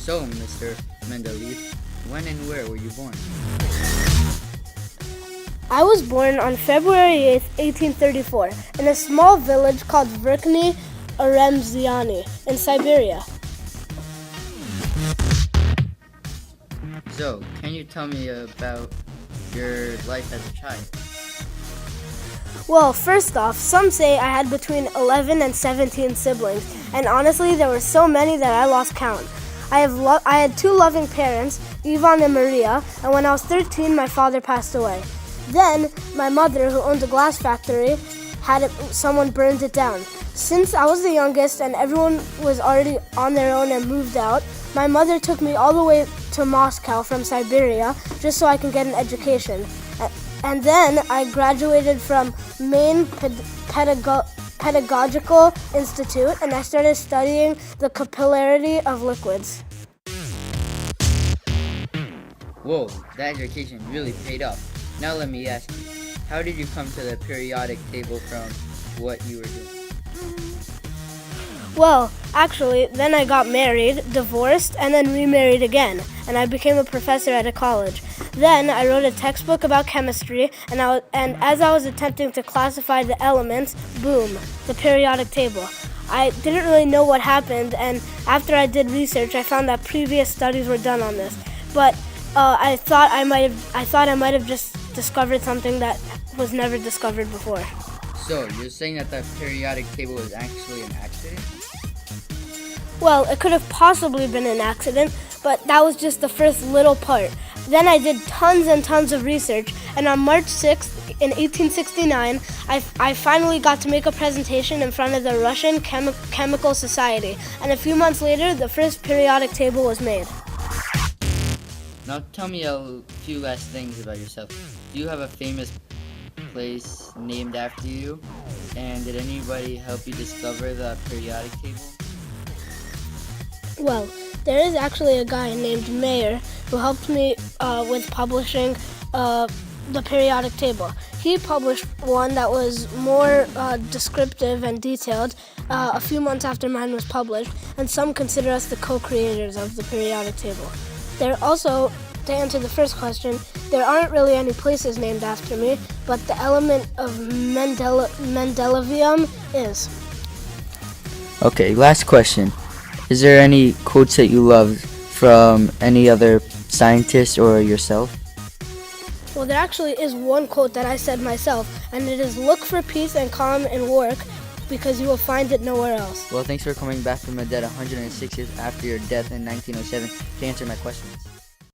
So, Mr. Mendeleev, when and where were you born? I was born on February 8th, 1834, in a small village called Verkhny Aremzyani in Siberia. So, can you tell me about your life as a child? Well, first off, some say I had between 11 and 17 siblings, and honestly, there were so many that I lost count. I had two loving parents, Ivan and Maria, and when I was 13, my father passed away. Then, my mother, who owned a glass factory, someone burned it down. Since I was the youngest and everyone was already on their own and moved out, my mother took me all the way to Moscow from Siberia just so I can get an education. And then I graduated from Main Pedagogical Institute and I started studying the capillarity of liquids. Whoa, that education really paid off. Now let me ask you, how did you come to the periodic table from what you were doing? Well, actually, then I got married, divorced, and then remarried again, and I became a professor at a college. Then I wrote a textbook about chemistry, and as I was attempting to classify the elements, boom, the periodic table. I didn't really know what happened, and after I did research, I found that previous studies were done on this. But I thought I might have just discovered something that was never discovered before. So, you're saying that the periodic table is actually an accident? Well, it could have possibly been an accident, but that was just the first little part. Then I did tons and tons of research, and on March 6th, in 1869, I finally got to make a presentation in front of the Russian Chemical Society, and a few months later, the first periodic table was made. Now tell me a few last things about yourself. Do you have a famous place named after you? And did anybody help you discover the periodic table? Well, there is actually a guy named Mayer who helped me with publishing the periodic table. He published one that was more descriptive and detailed a few months after mine was published, and some consider us the co-creators of the periodic table. There also, to answer the first question, there aren't really any places named after me, but the element of Mendeleevium is. Okay, last question. Is there any quotes that you love from any other scientist or yourself? Well, there actually is one quote that I said myself, and it is, "Look for peace and calm in work, because you will find it nowhere else." Well, thanks for coming back from the dead 106 years after your death in 1907 to answer my questions.